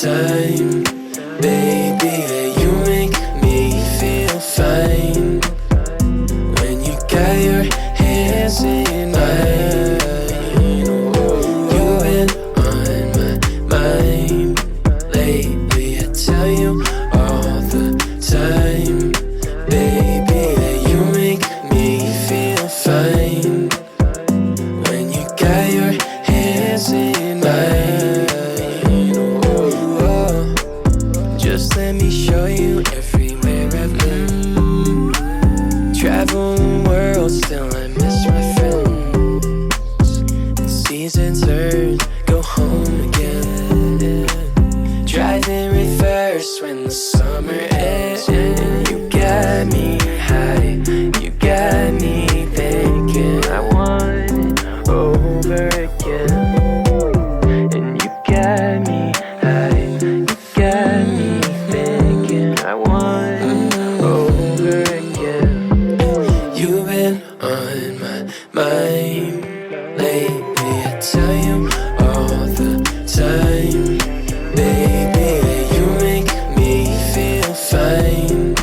time, baby, you make me feel fine. When you got your hands in mine, you've been on my mind lately. I tell you all the time, baby, you make me feel fine. When you got your hands in mine, just let me show you everywhere I've been. Travel the world, still I miss my friends. And seasons turn, go home again. Drive in reverse when the summer ends. And you got me high, you got me thinking I want it over again. And you got me high, you got me thinking I want it over again. You've been on my mind lately. I tell you all the time, baby, you make me feel fine.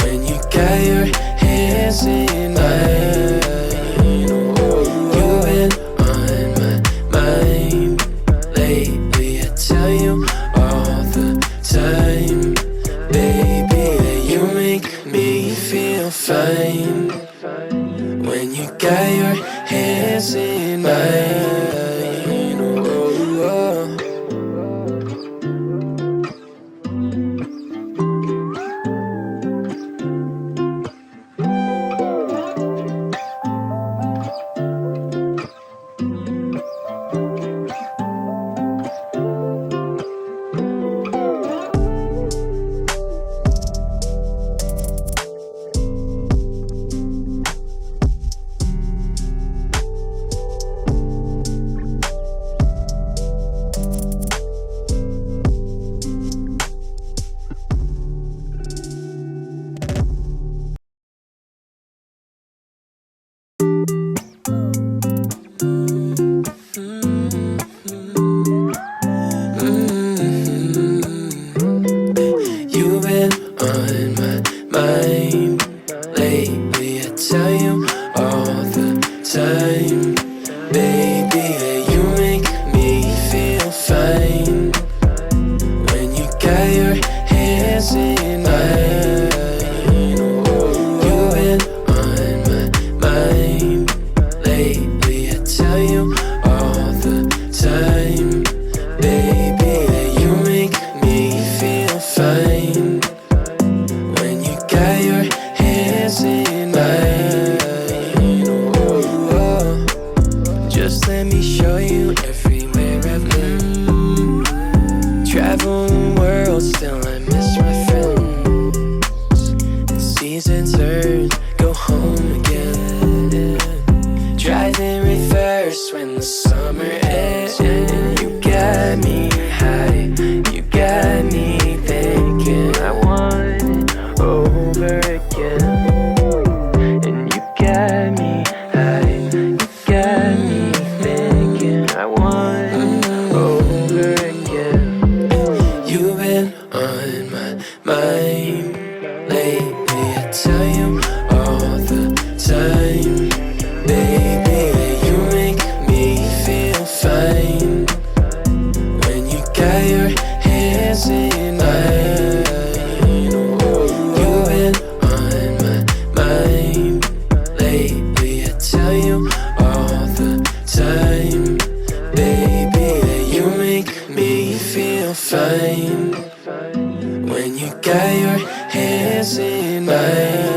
When you got your hands in mine, you've been on my mind lately. I tell you all the time, baby, you make me feel fine. When you got your hands in mine. You've been on my mind lately. I tell you all the time, baby, you make me feel fine. When you got your hands in mine, you've been on my mind lately. I tell you all the time, baby, you make me feel fine. When you got your hands in mine, just let me show you everywhere I've been. Travel the world, still I miss my friends. And seasons turn, go home again. Drive in reverse when the summer ends. And you got me high, you got me thinking I want it over again. And you got me high, you got me thinking I want it over again. You've been on my mind lately. I tell you all the time, baby, you make me feel fine. When you got your hands in mine, you've been on my mind lately. I tell you all the time, baby, you make me feel fine. When you got your hands in mine.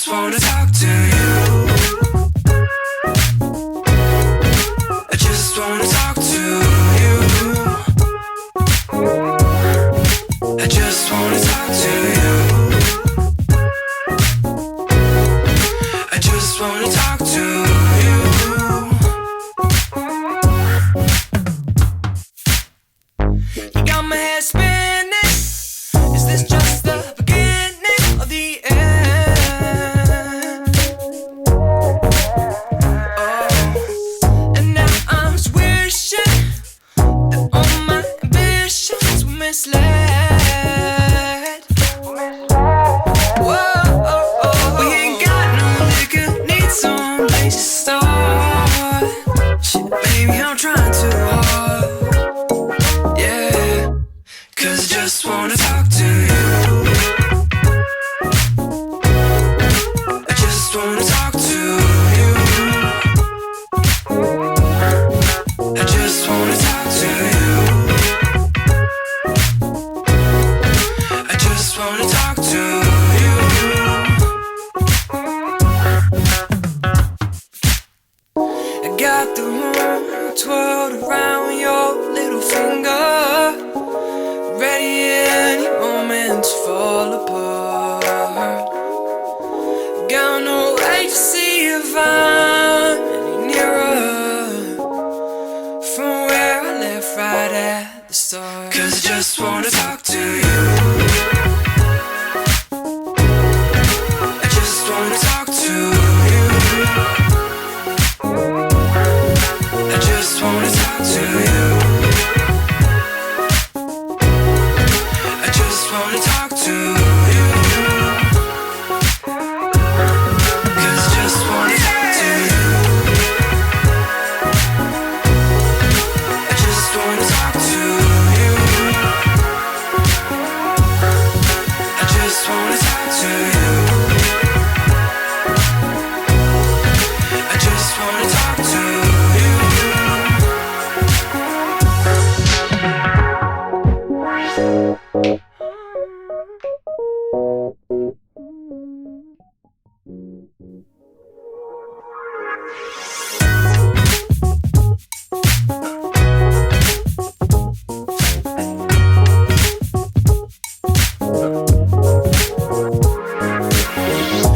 just wanna talk to you. I just wanna talk to you. I just wanna talk to you. I just wanna talk to you. You got my head spinning. Is this just the beginning of the end? Oh, and now I'm just wishing that all my ambitions were misled. Whoa, we ain't got no liquor, need some place to start. Shit, baby, I'm trying too hard. Yeah, 'cause I just wanna talk to you. I just wanna talk to you. I just wanna talk to you. I just wanna talk to you. I got the whole world around your little finger, ready any moment to fall apart. Got no way to see if I'm any nearer from where I left right at the start. 'Cause I just wanna talk to you. I just wanna talk to you. I just wanna talk to you. I just wanna talk to you. 'Cause I just wanna talk to you. I just wanna talk to you. I just wanna talk to you. I just wanna talk to you.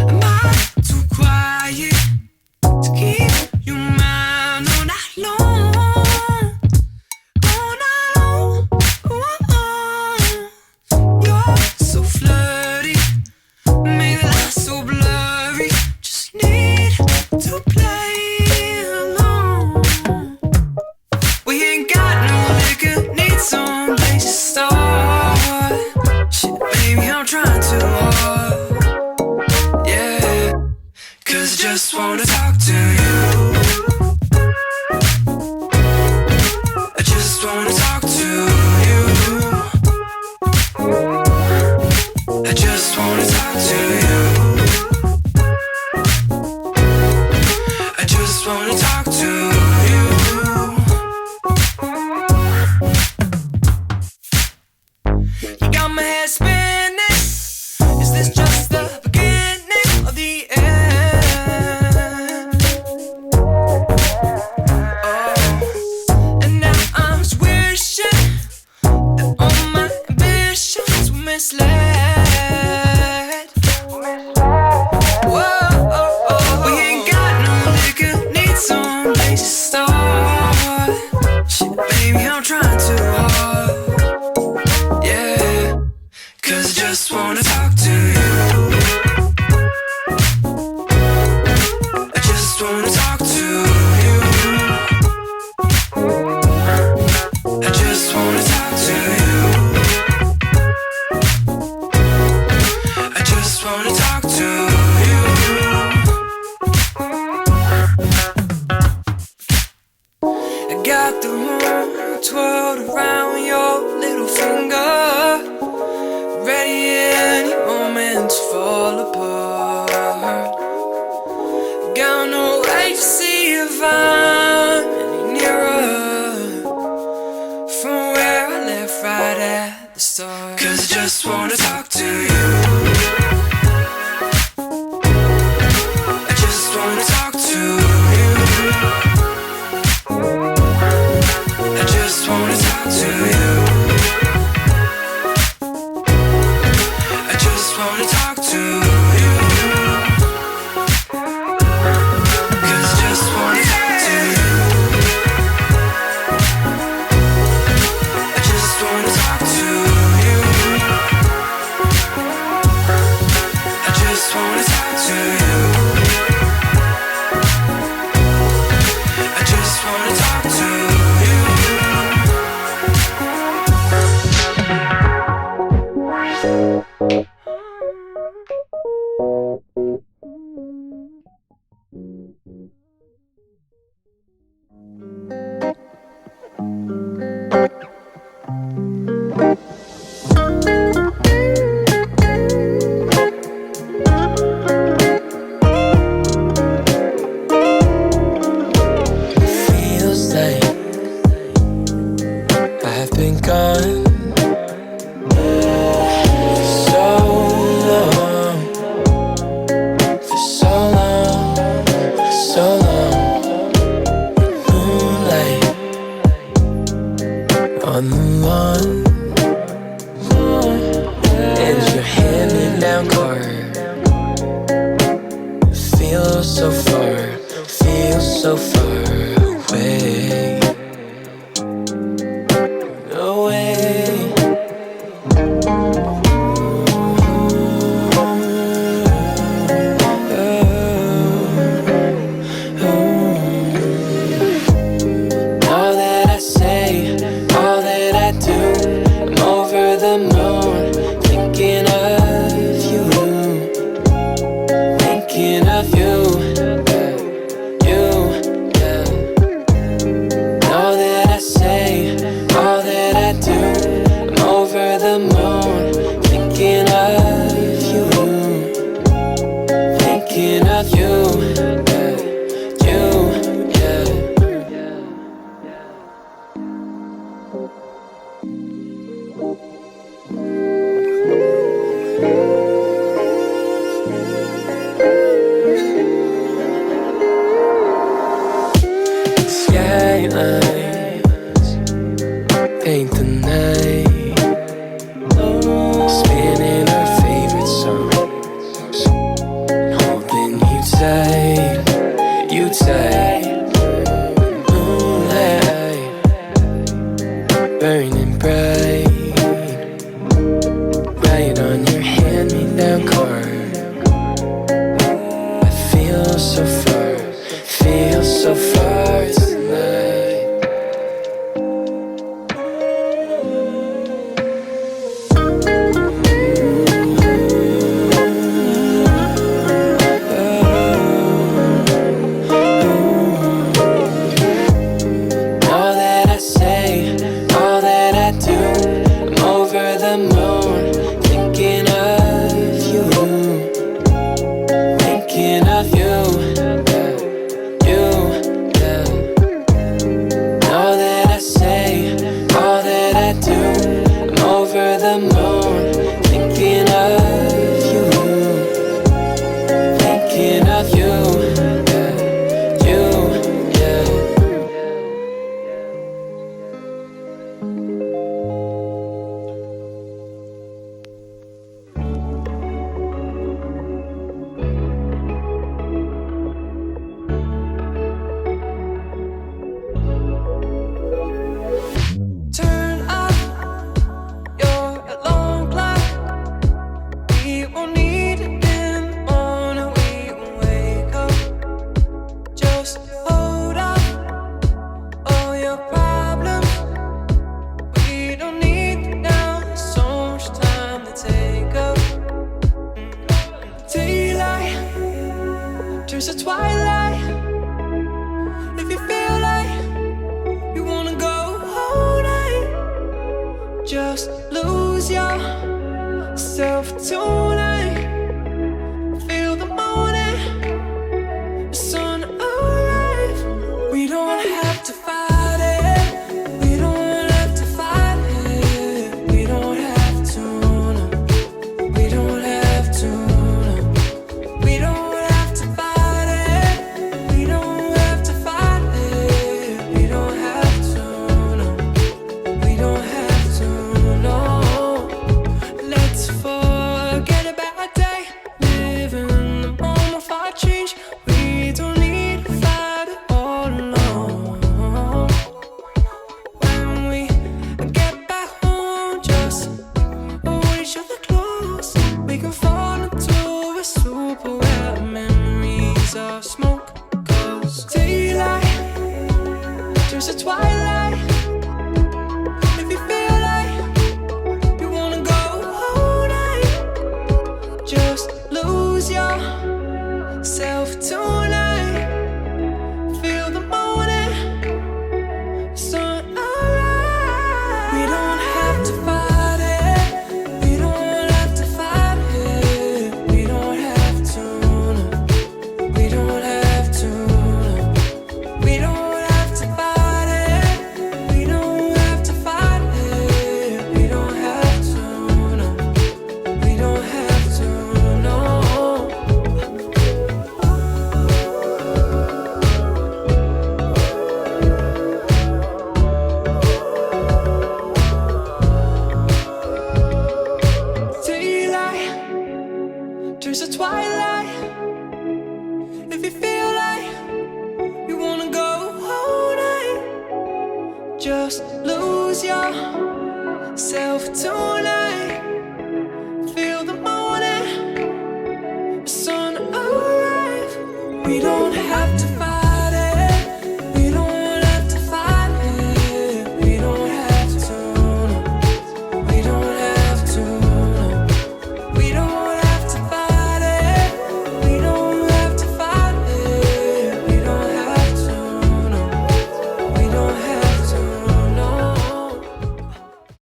Am I too quiet to keep you mine all night long? All night long. You're so flirty, make the light so blurry. Just need to play along. We ain't got no liquor, need some place to start. Shit, baby, I'm trying too hard. Yeah, 'cause I just wanna talk to you. I just wanna talk to you. I just wanna talk to you. I just wanna talk to you. You got my head spinning. Is this just the beginning of the end? Oh, and now I'm just wishing that all my ambitions were misled. Whoa, we ain't got no liquor, need some place to start. Shit, baby, I'm trying too hard. Yeah, 'cause I just wanna talk to you. I just wanna talk to you. I just wanna talk to you. I just wanna talk to you. I got the whole world around your little finger, ready any moment to fall apart. Got no way to see if I'm any nearer from where I left right at the start. 'Cause I just wanna talk to you. hand-me-down car. Feel so far away. Away. All that I say, all that I do, I'm over the moon, thinking of you, thinking of you. Skylines paint the night, spinning our favorite songs, holding you tight, moonlight burning bright, right on your hand-me-down card. I feel so far tonight. All that I say, all that I do, I'm over the moon, thinking of you, thinking of you. There's a twilight. If you feel like you wanna go all night, just lose yourself to